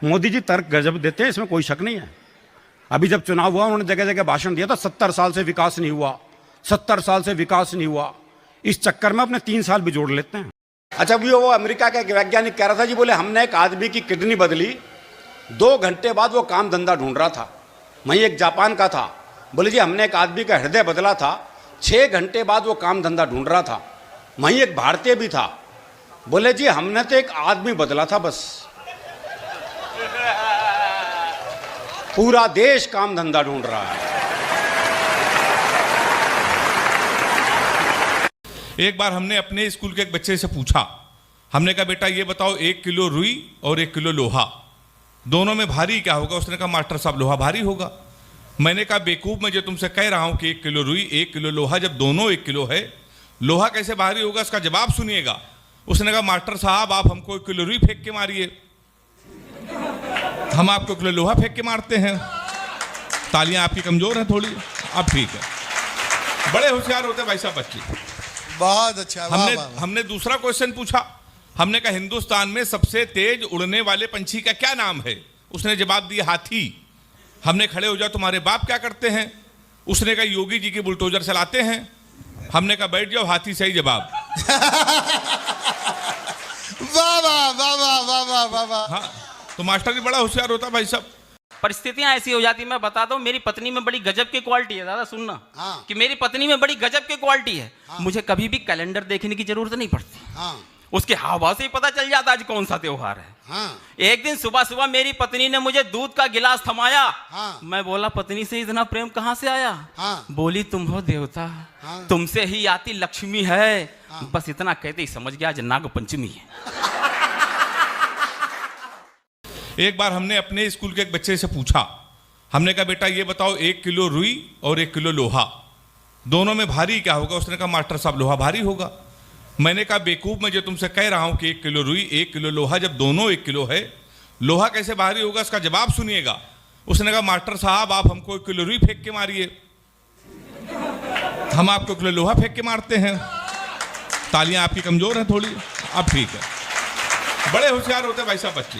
मोदी जी तर्क गजब देते हैं, इसमें कोई शक नहीं है। अभी जब चुनाव हुआ उन्होंने जगह जगह भाषण दिया था 70 साल से विकास नहीं हुआ, 70 साल से विकास नहीं हुआ। इस चक्कर में अपने 3 साल भी जोड़ लेते हैं। अच्छा, भी वो अमेरिका का एक वैज्ञानिक कह रहा था जी, बोले हमने एक आदमी की किडनी बदली, 2 घंटे बाद वो काम धंधा ढूंढ रहा था। वहीं एक जापान का था, बोले जी हमने एक आदमी का हृदय बदला था, 6 घंटे बाद वो काम धंधा ढूंढ रहा था। वहीं एक भारतीय भी था, बोले जी हमने तो एक आदमी बदला था बस, पूरा देश काम धंधा ढूंढ रहा है। एक बार हमने अपने स्कूल के एक बच्चे से पूछा, हमने कहा बेटा ये बताओ 1 किलो रुई और 1 किलो लोहा, दोनों में भारी क्या होगा? उसने कहा मास्टर साहब लोहा भारी होगा। मैंने कहा बेवकूफ, मैं जो तुमसे कह रहा हूं कि 1 किलो रुई 1 किलो लोहा, जब दोनों 1 किलो है, लोहा कैसे भारी होगा? इसका जवाब सुनिएगा। उसने कहा मास्टर साहब आप हमको 1 किलो रुई फेंक के मारिए, हम आपको 1 किलो लोहा फेंक के मारते हैं। तालियां आपकी कमजोर हैं थोड़ी, अब ठीक है। बड़े होशियार होते भाई साहब बच्चे, बहुत अच्छा। हमने दूसरा क्वेश्चन पूछा, हमने कहा हिंदुस्तान में सबसे तेज उड़ने वाले पंछी का क्या नाम है? उसने जवाब दिया हाथी। हमने खड़े हो जाओ तुम्हारे बाप क्या करते हैं? उसने कहा योगी जी की बुलडोजर चलाते हैं। हमने कहा बैठ जाओ, हाथी सही जवाब। वाह वाह वाह वाह वाह वाह वाह वाह। हाँ, तो मास्टर जी बड़ा होशियार होता भाई साहब। परिस्थितियां ऐसी हो जाती, मैं बता दूं, मेरी पत्नी में बड़ी गजब की क्वालिटी है, दादा सुनना। हाँ। कि मेरी पत्नी में बड़ी गजब की क्वालिटी है। हाँ। मुझे कभी भी कैलेंडर देखने की जरूरत नहीं पड़ती। हाँ। उसके हाव भाव से ही पता चल जाता आज कौन सा त्योहार है। हाँ। एक दिन सुबह सुबह मेरी पत्नी ने मुझे दूध का गिलास थमाया। हाँ। मैं बोला पत्नी से इतना प्रेम कहां से आया? हाँ। बोली तुम हो देवता। हाँ। तुमसे ही आती लक्ष्मी है। हाँ। बस इतना कहते ही समझ गया आज नाग पंचमी है। एक बार हमने अपने स्कूल के एक बच्चे से पूछा, हमने कहा बेटा ये बताओ 1 किलो रुई और 1 किलो लोहा, दोनों में भारी क्या होगा? उसने कहा मास्टर साहब लोहा भारी होगा। मैंने कहा बेवकूफ, मैं जो तुमसे कह रहा हूं कि 1 किलो रुई 1 किलो लोहा, जब दोनों 1 किलो है, लोहा कैसे भारी होगा? इसका जवाब सुनिएगा। उसने कहा मास्टर साहब आप हमको 1 किलो रुई फेंक के मारिए, हम आपको 1 किलो लोहा फेंक के मारते हैं। तालियां आपकी कमजोर हैं थोड़ी, अब ठीक है। बड़े होशियार होते भाई साहब बच्चे,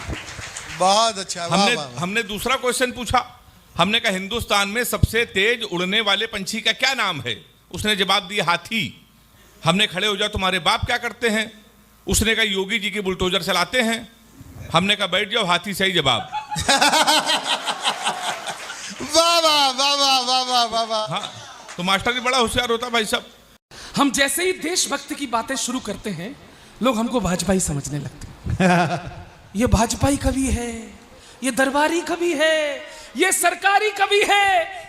बहुत अच्छा। हमने दूसरा क्वेश्चन पूछा, हमने कहा हिंदुस्तान में सबसे तेज उड़ने वाले पंछी का क्या नाम है? उसने जवाब दिया हाथी। हमने खड़े हो जाओ तुम्हारे बाप क्या करते हैं? उसने कहा योगी जी की बुलडोजर चलाते हैं। हमने कहा बैठ जाओ, हाथी सही जवाब। वाह वाह वाह वाह वाह वाह वाह वाह। हाँ, तो मास्टर जी बड़ा होशियार होता भाई साहब। हम जैसे ही देशभक्ति की बातें शुरू करते हैं, लोग हमको भाजपाई समझने लगते हैं। ये भाजपाई कवि है, ये दरबारी कवि है, ये सरकारी कवि है,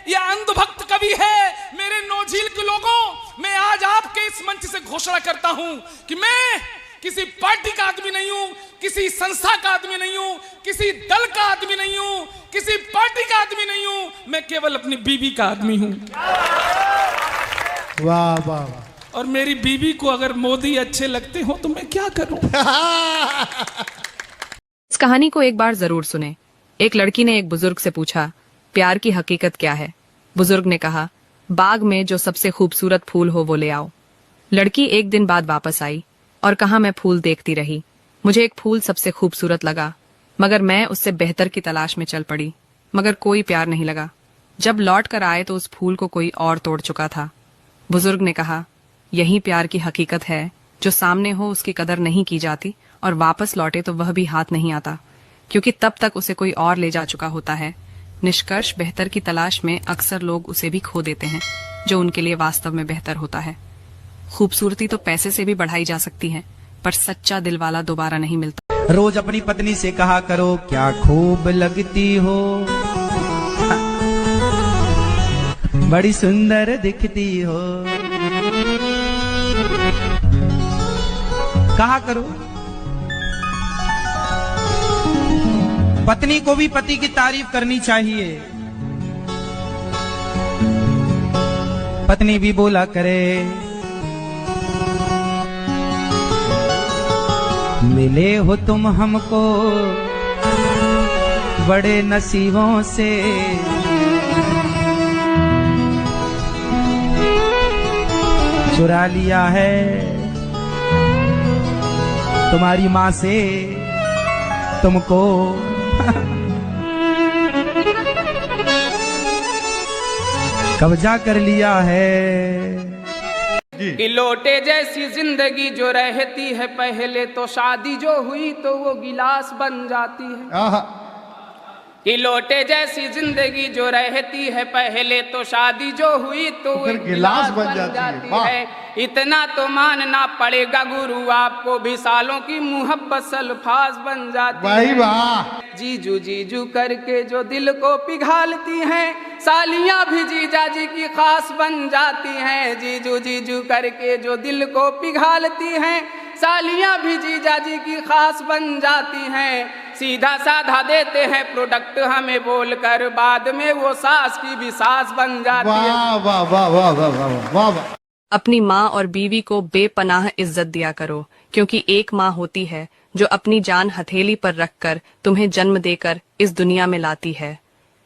ये अंधभक्त कवि है। मेरे नौझील के लोगों, मैं आज आपके इस मंच से घोषणा करता हूं कि मैं किसी पार्टी का आदमी नहीं हूं, किसी संस्था का आदमी नहीं हूं, किसी दल का आदमी नहीं हूं, किसी पार्टी का आदमी नहीं हूं। मैं केवल अपनी बीवी का आदमी हूं। वाह वाह। और मेरी बीवी को अगर मोदी अच्छे लगते हो तो मैं क्या करूं? इस कहानी को एक बार जरूर सुने। एक लड़की ने एक बुजुर्ग से पूछा, प्यार की हकीकत क्या है? बुजुर्ग ने कहा, बाग में जो सबसे खूबसूरत फूल हो वो ले आओ। लड़की एक दिन बाद वापस आई और कहा, मैं फूल देखती रही, मुझे एक फूल सबसे खूबसूरत लगा, मगर मैं उससे बेहतर की तलाश में चल पड़ी, मगर कोई प्यार नहीं लगा। जब लौट कर आए तो उस फूल को कोई और तोड़ चुका था। बुजुर्ग ने कहा, यही प्यार की हकीकत है, जो सामने हो उसकी कदर नहीं की जाती और वापस लौटे तो वह भी हाथ नहीं आता, क्योंकि तब तक उसे कोई और ले जा चुका होता है। निष्कर्ष, बेहतर की तलाश में अक्सर लोग उसे भी खो देते हैं जो उनके लिए वास्तव में बेहतर होता है। खूबसूरती तो पैसे से भी बढ़ाई जा सकती है, पर सच्चा दिल वाला दोबारा नहीं मिलता। रोज अपनी पत्नी से कहा करो, क्या खूब लगती हो, बड़ी सुंदर दिखती हो, कहा करो। पत्नी को भी पति की तारीफ करनी चाहिए। पत्नी भी बोला करे, मिले हो तुम हमको बड़े नसीबों से, चुरा लिया है तुम्हारी माँ से तुमको कब्जा कर लिया है। कि लौटे जैसी जिंदगी जो रहती है पहले तो शादी जो हुई तो वो गिलास बन जाती है। कि लौटे जैसी जिंदगी जो रहती है पहले तो शादी जो हुई तो वो गिलास बन जाती है। इतना तो मानना पड़ेगा गुरु आपको भी सालों की मुहब्बत सल्फास बन जाती है। वाह जीजू जीजू करके जो दिल को पिघालती हैं, सालियां भी जीजा जी की खास बन जाती हैं। जीजू जीजू करके जो दिल को पिघालती हैं, सालियां भी जीजा जी की खास बन जाती हैं। सीधा साधा देते हैं प्रोडक्ट हमें बोलकर, बाद में वो सास की भी सास बन जाती है। वाह वाह वाह वाह वाह वाह वाह वाह। अपनी माँ और बीवी को बेपनाह इज्जत दिया करो, क्योंकि एक माँ होती है जो अपनी जान हथेली पर रखकर तुम्हें जन्म देकर इस दुनिया में लाती है।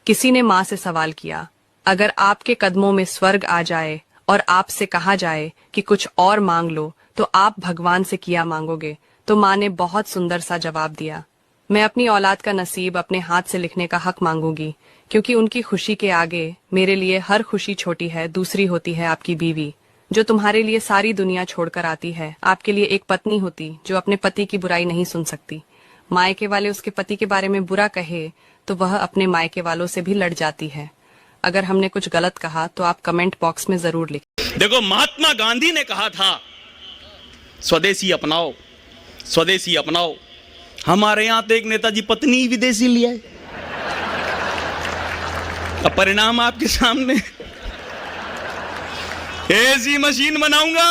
किसी ने माँ से सवाल किया, अगर आपके कदमों में स्वर्ग आ जाए और आपसे कहा जाए कि कुछ और मांग लो तो आप भगवान से क्या मांगोगे? तो माँ ने बहुत सुंदर सा जवाब दिया, मैं अपनी औलाद का नसीब अपने हाथ से लिखने का हक मांगूंगी, क्योंकि उनकी खुशी के आगे मेरे लिए हर खुशी छोटी है। दूसरी होती है आपकी बीवी, जो तुम्हारे लिए सारी दुनिया छोड़कर आती है। आपके लिए एक पत्नी होती जो अपने पति की बुराई नहीं सुन सकती। मायके वाले उसके पति के बारे में बुरा कहे तो वह अपने मायके वालों से भी लड़ जाती है। अगर हमने कुछ गलत कहा तो आप कमेंट बॉक्स में जरूर लिखें। देखो, महात्मा गांधी ने कहा था स्वदेशी अपनाओ, स्वदेशी अपनाओ। हमारे यहां तो एक नेताजी पत्नी विदेशी लिया है। अब परिणाम आपके सामने, ऐसी मशीन बनाऊंगा,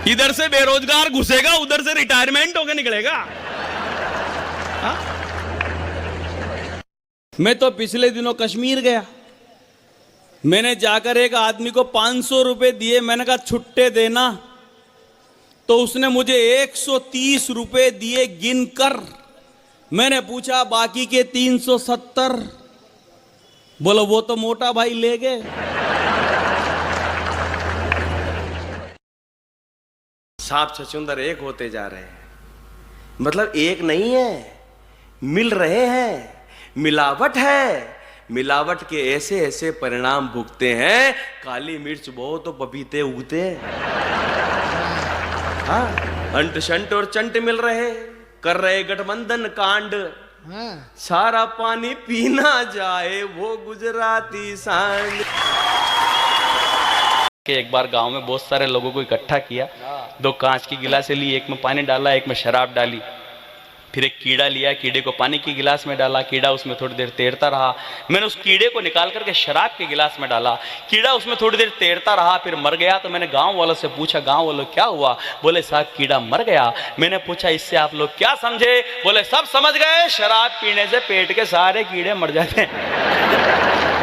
इधर से बेरोजगार घुसेगा, उधर से रिटायरमेंट होकर निकलेगा। हा? मैं तो पिछले दिनों कश्मीर गया, मैंने जाकर एक आदमी को 500 रुपए दिए। मैंने कहा छुट्टे देना, तो उसने मुझे 130 रुपए दिए गिनकर। मैंने पूछा बाकी के 370? बोलो वो तो मोटा भाई ले गए। सांप छछूंदर एक होते जा रहे हैं, मतलब एक नहीं है, मिल रहे हैं, मिलावट है। मिलावट के ऐसे ऐसे परिणाम भुगते हैं, काली मिर्च बहु तो पपीते उगते हैं। हाँ, अंट शंट और चंट मिल रहे, कर रहे गठबंधन कांड। सारा पानी पीना जाए वो गुजराती सांड। एक बार गांव में बहुत सारे लोगों को इकट्ठा किया, 2 कांच की गिलासें ली, एक में पानी डाला, एक में शराब डाली। फिर एक कीड़ा लिया, कीड़े को पानी की गिलास में डाला, कीड़ा उसमें थोड़ी देर तैरता रहा। मैंने उस कीड़े को निकाल करके शराब के गिलास में डाला, कीड़ा उसमें थोड़ी देर तैरता रहा, फिर मर गया। तो मैंने गांव वालों से पूछा, गांव वालों क्या हुआ? बोले साहब कीड़ा मर गया। मैंने पूछा इससे आप लोग क्या समझे? बोले सब समझ गए, शराब पीने से पेट के सारे कीड़े मर जाते हैं।